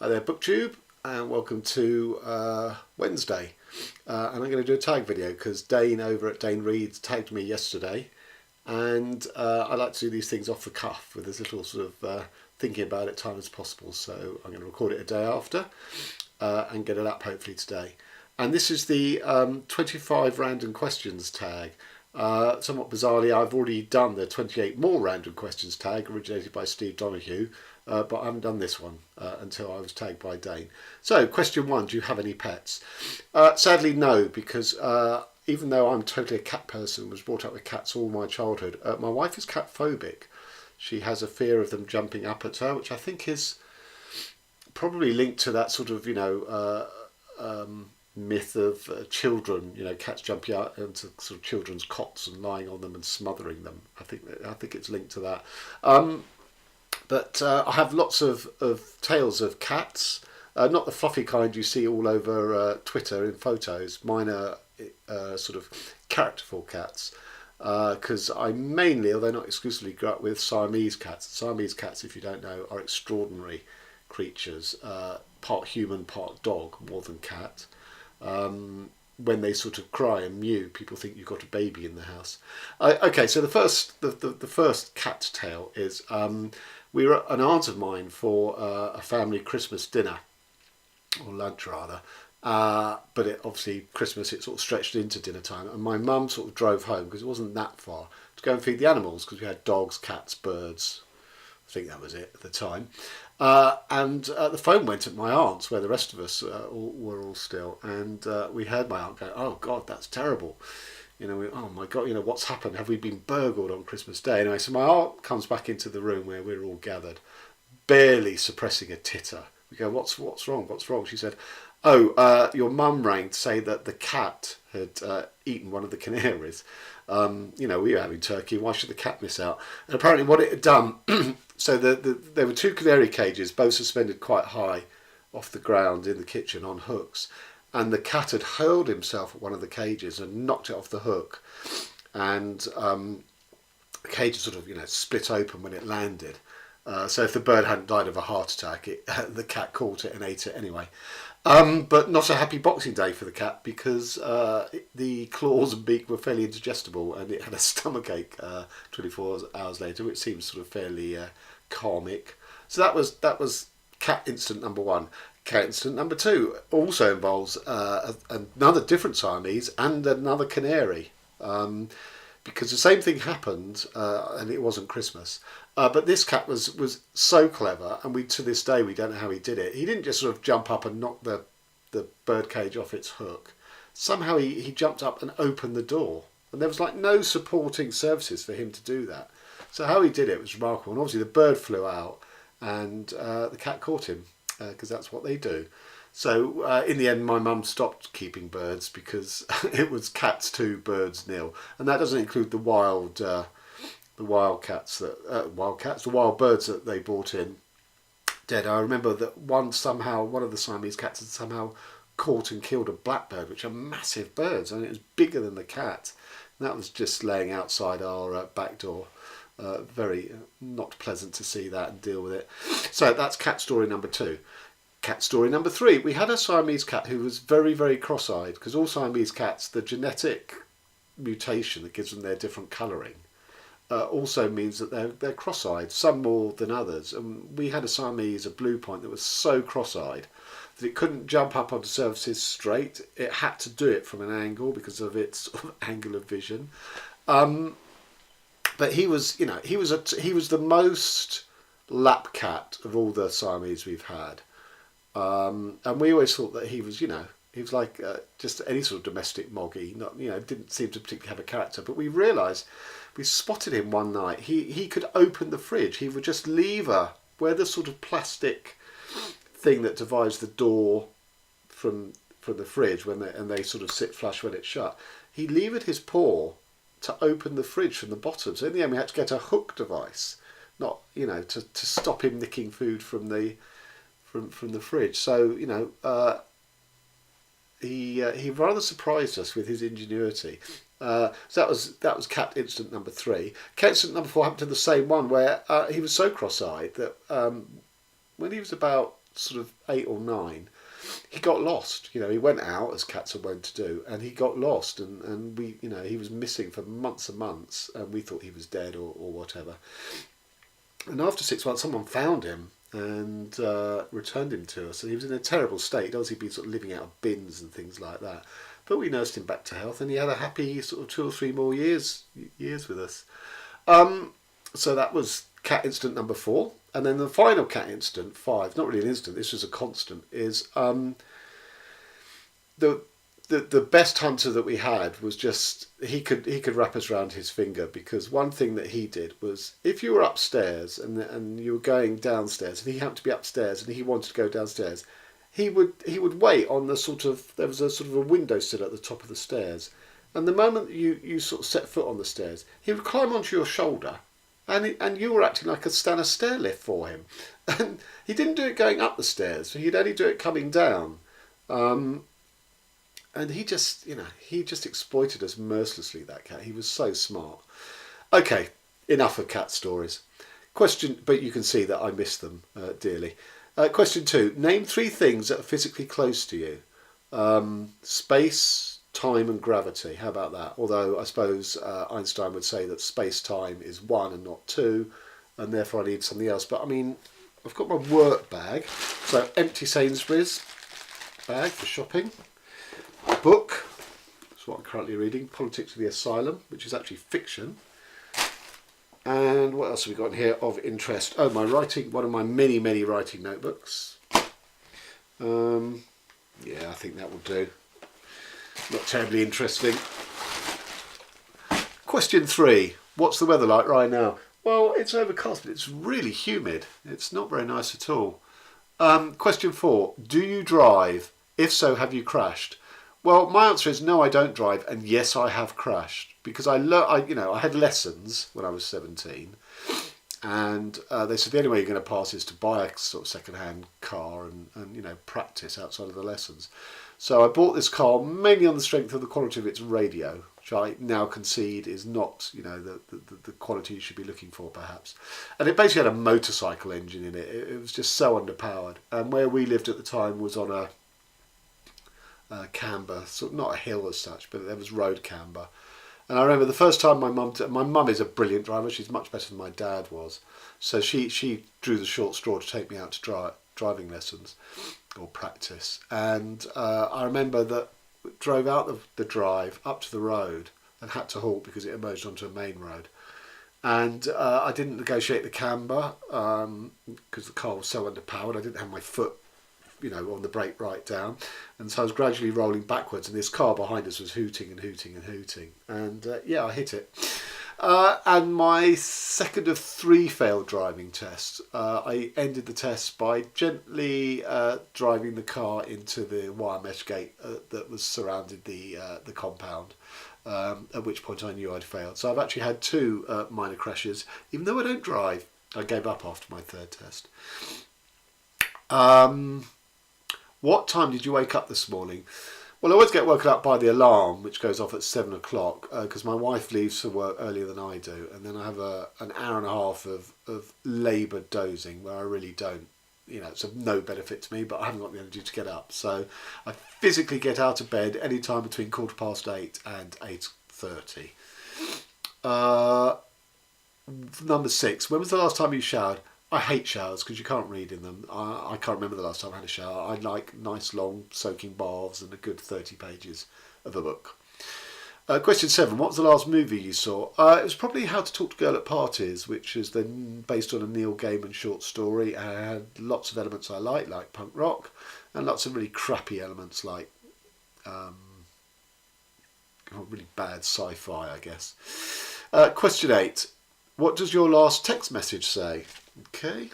Hi there, BookTube, and welcome to Wednesday. And I'm going to do a tag video because Dane over at Dane Reads tagged me yesterday, and I like to do these things off the cuff with as little sort of thinking about it time as possible. So I'm going to record it a day after and get it up hopefully today. And this is the 25 random questions tag. Somewhat bizarrely, I've already done the 28 more random questions tag originated by Steve Donoghue, but I haven't done this one until I was tagged by Dane. So, question one, do you have any pets? Sadly, no, because even though I'm totally a cat person, was brought up with cats all my childhood, my wife is cat phobic. She has a fear of them jumping up at her, which I think is probably linked to that sort of, myth of children, cats jumping out into sort of children's cots and lying on them and smothering them. I think it's linked to that. But I have lots of tales of cats, not the fluffy kind you see all over Twitter in photos. Mine are sort of characterful cats, because I mainly, although not exclusively, grew up with Siamese cats. Siamese cats, if you don't know, are extraordinary creatures, part human, part dog, more than cat. When they sort of cry and mew, people think you've got a baby in the house. Okay, so the first cat tale is we were at an aunt of mine for a family Christmas dinner, or lunch rather, but obviously Christmas it sort of stretched into dinner time, and my mum sort of drove home because it wasn't that far to go and feed the animals because we had dogs, cats, birds. I think that was it at the time. And the phone went at my aunt's where the rest of us were all still, and we heard my aunt go, "Oh God, that's terrible. Oh my God, what's happened? Have we been burgled on Christmas Day?" Anyway, so my aunt comes back into the room where we're all gathered, barely suppressing a titter. We go, what's wrong? What's wrong? She said, "Oh, your mum rang to say that the cat had eaten one of the canaries. We were having turkey. Why should the cat miss out?" And apparently what it had done, so there were two canary cages, both suspended quite high off the ground in the kitchen on hooks. And the cat had hurled himself at one of the cages and knocked it off the hook. And the cage sort of, split open when it landed. So if the bird hadn't died of a heart attack, the cat caught it and ate it anyway. But not a happy Boxing Day for the cat because the claws and beak were fairly indigestible and it had a stomachache 24 hours later, which seems sort of fairly karmic. So that was cat incident number one. Cat incident number two also involves another different Siamese and another canary. Because the same thing happened, and it wasn't Christmas. But this cat was so clever, and to this day we don't know how he did it. He didn't just sort of jump up and knock the bird cage off its hook. Somehow he jumped up and opened the door, and there was like no supporting services for him to do that. So how he did it was remarkable. And obviously the bird flew out, and the cat caught him because that's what they do. So in the end, my mum stopped keeping birds because it was cats 2, birds 0, and that doesn't include the wild cats, the wild birds that they brought in dead. I remember that one of the Siamese cats had somehow caught and killed a blackbird, which are massive birds, and it was bigger than the cat. And that was just laying outside our back door. Very not pleasant to see that and deal with it. So that's cat story number 2. Cat story number 3. We had a Siamese cat who was very, very cross-eyed, because all Siamese cats, the genetic mutation that gives them their different colouring also means that they're cross-eyed, some more than others. And we had a Siamese, a blue point, that was so cross-eyed that it couldn't jump up onto surfaces straight. It had to do it from an angle because of its sort of angle of vision. But he was the most lap cat of all the Siamese we've had. And we always thought that he was like just any sort of domestic moggy, didn't seem to particularly have a character. But we realised, we spotted him one night, he could open the fridge. He would just lever where the sort of plastic thing that divides the door from the fridge and they sort of sit flush when it's shut. He levered his paw to open the fridge from the bottom. So in the end we had to get a hook device, not to stop him nicking food from the fridge. So he rather surprised us with his ingenuity. So that was cat incident number 3. Cat incident number 4 happened to the same one, where he was so cross-eyed that when he was about sort of 8 or 9, he got lost. You know, he went out, as cats are wont to do, and he got lost, and we, you know, he was missing for months and months, and we thought he was dead or whatever. And after 6 months, someone found him and returned him to us. And he was in a terrible state. He'd obviously been sort of living out of bins and things like that. But we nursed him back to health, and he had a happy sort of 2 or 3 more years with us. So that was cat incident number 4. And then the final cat incident, 5, not really an incident, this was a constant, is the best hunter that we had was just, he could wrap us around his finger, because one thing that he did was, if you were upstairs and you were going downstairs and he happened to be upstairs and he wanted to go downstairs, he would wait on the sort of, there was a sort of a windowsill at the top of the stairs, and the moment you sort of set foot on the stairs, he would climb onto your shoulder, and you were acting like a stair lift for him. And he didn't do it going up the stairs, he'd only do it coming down. And he just exploited us mercilessly, that cat. He was so smart. Okay, enough of cat stories. Question, but you can see that I miss them dearly. Question 2, name 3 things that are physically close to you. Space, time and gravity. How about that? Although I suppose Einstein would say that space-time is 1 and not 2, and therefore I need something else. But I mean, I've got my work bag. So empty Sainsbury's bag for shopping. A book, that's what I'm currently reading, Politics of the Asylum, which is actually fiction. And what else have we got in here of interest? Oh, my writing, one of my many, many writing notebooks. Yeah, I think that will do. Not terribly interesting. Question 3, what's the weather like right now? Well, it's overcast, but it's really humid. It's not very nice at all. Question 4, do you drive? If so, have you crashed? Well, my answer is no, I don't drive, and yes, I have crashed, because I had lessons when I was 17, and they said the only way you're going to pass is to buy a sort of second-hand car and practice outside of the lessons. So I bought this car mainly on the strength of the quality of its radio, which I now concede is not the quality you should be looking for, perhaps. And it basically had a motorcycle engine in it. It was just so underpowered, and where we lived at the time was on a camber, sort of not a hill as such, but there was road camber. And I remember the first time my mum is a brilliant driver. She's much better than my dad was, so she drew the short straw to take me out to driving lessons or practice. And I remember that drove out the drive up to the road and had to halt because it emerged onto a main road. And I didn't negotiate the camber because the car was so underpowered. I didn't have my foot on the brake right down, and so I was gradually rolling backwards, and this car behind us was hooting and hooting and hooting, and I hit it. And my second of 3 failed driving tests, I ended the test by gently driving the car into the wire mesh gate that was surrounded the compound, at which point I knew I'd failed. So I've actually had 2 minor crashes, even though I don't drive. I gave up after my 3rd test. What time did you wake up this morning? Well, I always get woken up by the alarm, which goes off at 7 o'clock, because my wife leaves for work earlier than I do, and then I have an hour and a half of laboured dozing where I really don't, it's of no benefit to me, but I haven't got the energy to get up. So I physically get out of bed any time between 8:15 and 8:30. Number 6, when was the last time you showered? I hate showers because you can't read in them. I can't remember the last time I had a shower. I like nice long soaking baths and a good 30 pages of a book. Question 7, what was the last movie you saw? It was probably How to Talk to a Girl at Parties, which is then based on a Neil Gaiman short story, and had lots of elements I like punk rock, and lots of really crappy elements like really bad sci-fi, I guess. Question 8, what does your last text message say? Okay.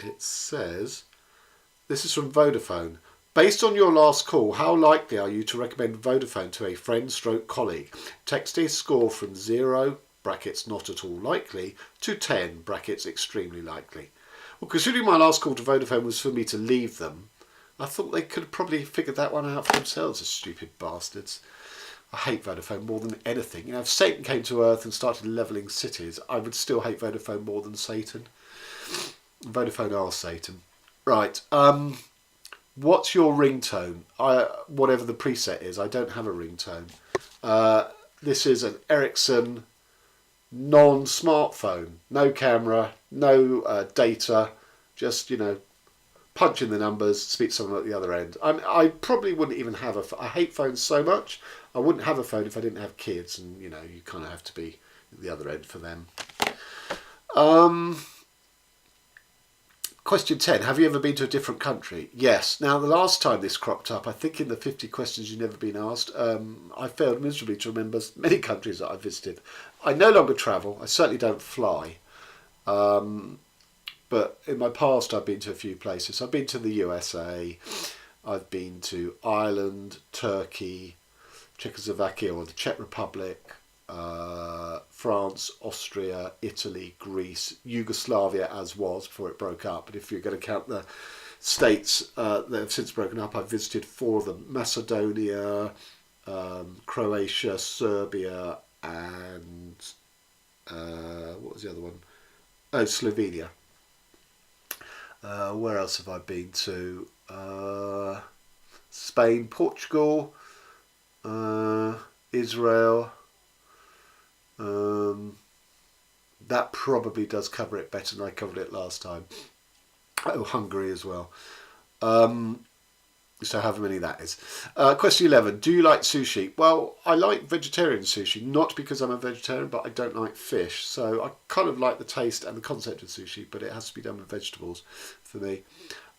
It says, this is from Vodafone. Based on your last call, how likely are you to recommend Vodafone to a friend / colleague? Text a score from 0, brackets not at all likely, to 10, brackets extremely likely. Well, considering my last call to Vodafone was for me to leave them, I thought they could have probably figured that one out for themselves, the stupid bastards. I hate Vodafone more than anything. You know, if Satan came to Earth and started levelling cities, I would still hate Vodafone more than Satan. Vodafone are Satan. Right. What's your ringtone? Whatever the preset is, I don't have a ringtone. This is an Ericsson non-smartphone. No camera, no data, just, you know, punch in the numbers, speak to someone at the other end. I probably wouldn't even have I hate phones so much, I wouldn't have a phone if I didn't have kids, and, you know, you kind of have to be at the other end for them. Question 10. Have you ever been to a different country? Yes. Now, the last time this cropped up, I think in the 50 questions you've never been asked, I failed miserably to remember many countries that I visited. I no longer travel. I certainly don't fly. But in my past, I've been to a few places. I've been to the USA. I've been to Ireland, Turkey, Czechoslovakia or the Czech Republic, France, Austria, Italy, Greece, Yugoslavia as was before it broke up. But if you're going to count the states that have since broken up, I've visited 4 of them: Macedonia, Croatia, Serbia, and what was the other one? Oh, Slovenia. Where else have I been to? Spain, Portugal, Israel. That probably does cover it better than I covered it last time. Oh, Hungary as well. So however many that is. Question 11. Do you like sushi? Well, I like vegetarian sushi, not because I'm a vegetarian, but I don't like fish. So I kind of like the taste and the concept of sushi, but it has to be done with vegetables for me.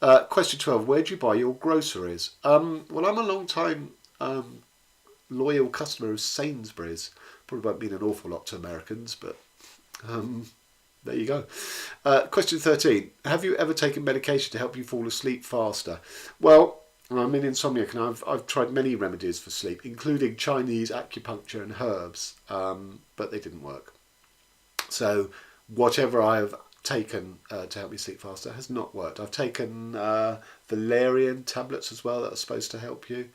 Question 12. Where do you buy your groceries? Well, I'm a long time loyal customer of Sainsbury's. Probably won't mean an awful lot to Americans, but there you go. Question 13. Have you ever taken medication to help you fall asleep faster? Well, I'm an insomniac and I've tried many remedies for sleep, including Chinese acupuncture and herbs, but they didn't work. So whatever I have taken to help me sleep faster has not worked. I've taken valerian tablets as well that are supposed to help you.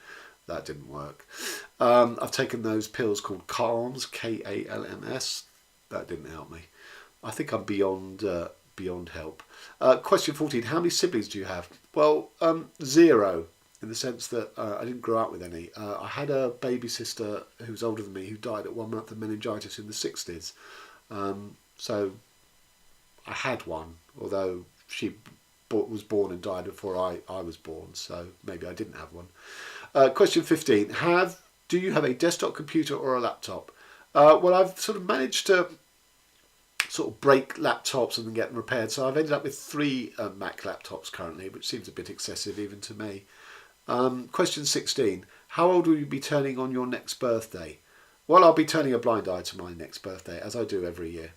That didn't work. I've taken those pills called Calms, Kalms. That didn't help me. I think I'm beyond help. Question 14. How many siblings do you have? Well, 0, in the sense that I didn't grow up with any. I had a baby sister who was older than me who died at 1 month of meningitis in the 60s. So I had one, although she was born and died before I was born, so maybe I didn't have one. Question 15. Do you have a desktop computer or a laptop? Well, I've sort of managed to sort of break laptops and then get them repaired. So I've ended up with 3 Mac laptops currently, which seems a bit excessive even to me. Question 16. How old will you be turning on your next birthday? Well, I'll be turning a blind eye to my next birthday, as I do every year.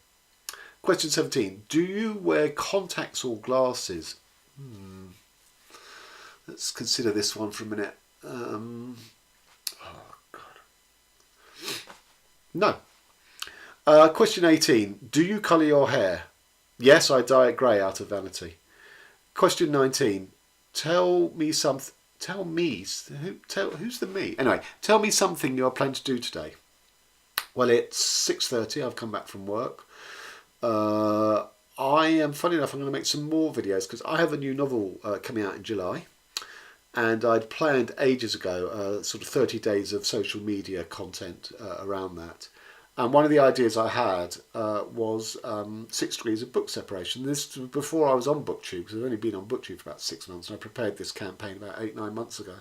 Question 17. Do you wear contacts or glasses? Let's consider this one for a minute. Oh, God. No. Question 18. Do you colour your hair? Yes, I dye it grey out of vanity. Question 19. Who's the me? Anyway, tell me something you are planning to do today. Well, it's 6:30. I've come back from work. Funny enough, I'm going to make some more videos because I have a new novel coming out in July. And I'd planned ages ago sort of 30 days of social media content around that. And one of the ideas I had was 6 degrees of book separation. This was before I was on BookTube, because I've only been on BookTube for about 6 months, and I prepared this campaign about 8-9 months ago.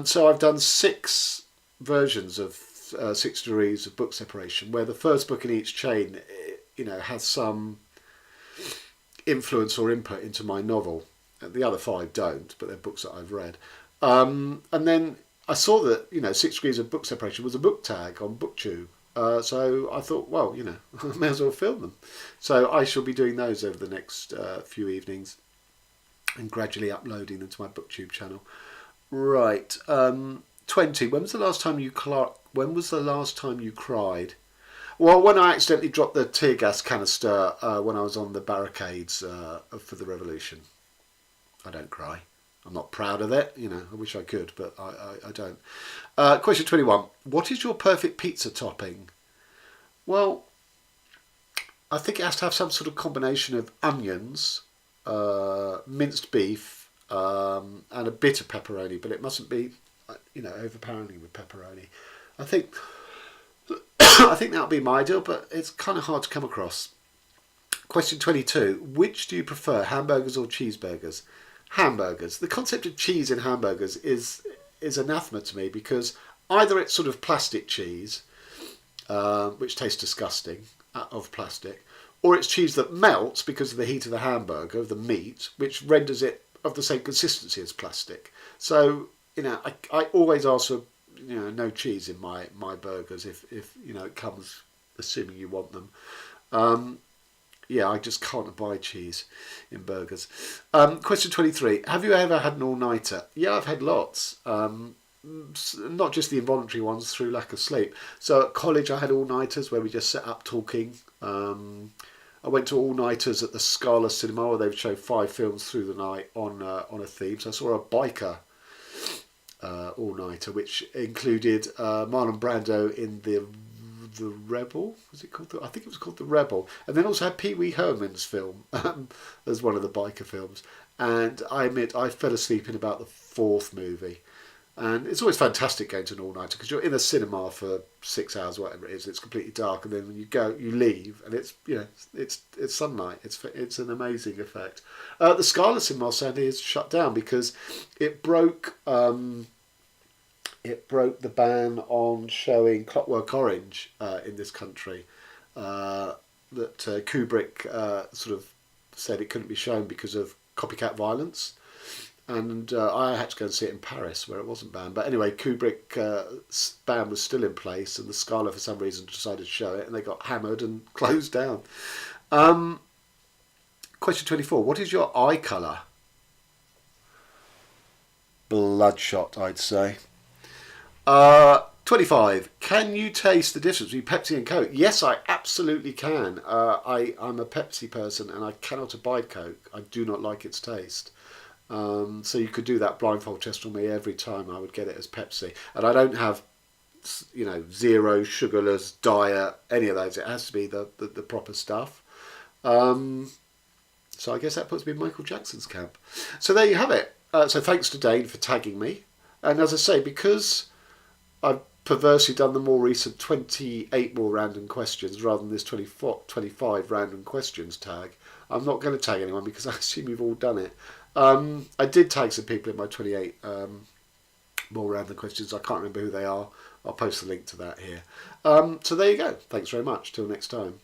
So I've done 6 versions of 6 degrees of book separation, where the first book in each chain, has some influence or input into my novel. The other 5 don't, but they're books that I've read. And then I saw that 6 degrees of book separation was a book tag on BookTube. So I thought, well, I may as well film them. So I shall be doing those over the next few evenings and gradually uploading them to my BookTube channel. Right. 20. When was the last time you cried? Well, when I accidentally dropped the tear gas canister when I was on the barricades for the revolution. I don't cry. I'm not proud of it. I wish I could, but I don't. Question 21. What is your perfect pizza topping? Well, I think it has to have some sort of combination of onions, minced beef, and a bit of pepperoni, but it mustn't be, overpowering with pepperoni. I think I think that would be my ideal, but it's kind of hard to come across. Question 22. Which do you prefer, hamburgers or cheeseburgers? Hamburgers. The concept of cheese in hamburgers is anathema to me, because either it's sort of plastic cheese, which tastes disgusting, of plastic, or it's cheese that melts because of the heat of the hamburger, of the meat, which renders it of the same consistency as plastic. So, I always ask for, no cheese in my burgers if it comes, assuming you want them. Yeah, I just can't abide cheese in burgers. Question 23. Have you ever had an all-nighter? Yeah, I've had lots. Not just the involuntary ones through lack of sleep. So at college I had all-nighters where we just sat up talking. I went to all-nighters at the Scala Cinema where they would show 5 films through the night on a theme. So I saw a biker all-nighter, which included Marlon Brando in the Rebel, was it called? I think it was called The Rebel, and then also had Pee Wee Herman's film as one of the biker films. And I admit I fell asleep in about the 4th movie. And it's always fantastic going to an all-nighter because you're in a cinema for 6 hours, whatever it is. It's completely dark, and then when you leave, and it's it's sunlight. It's an amazing effect. The Scala Cinema sadly is shut down because it broke. It broke the ban on showing Clockwork Orange in this country. That Kubrick sort of said it couldn't be shown because of copycat violence. And I had to go and see it in Paris where it wasn't banned. But anyway, Kubrick's ban was still in place, and the Scala for some reason decided to show it, and they got hammered and closed down. Question 24. What is your eye colour? Bloodshot, I'd say. 25. Can you taste the difference between Pepsi and Coke? Yes, I absolutely can. I'm a Pepsi person and I cannot abide Coke. I do not like its taste. So you could do that blindfold test on me every time. I would get it as Pepsi. And I don't have, zero, sugarless, diet, any of those. It has to be the proper stuff. So I guess that puts me in Michael Jackson's camp. So there you have it. So thanks to Dane for tagging me. And as I say, because I've perversely done the more recent 28 more random questions rather than this 25 random questions tag, I'm not going to tag anyone because I assume you've all done it. I did tag some people in my 28 more random questions. I can't remember who they are. I'll post a link to that here. So there you go. Thanks very much. Till next time.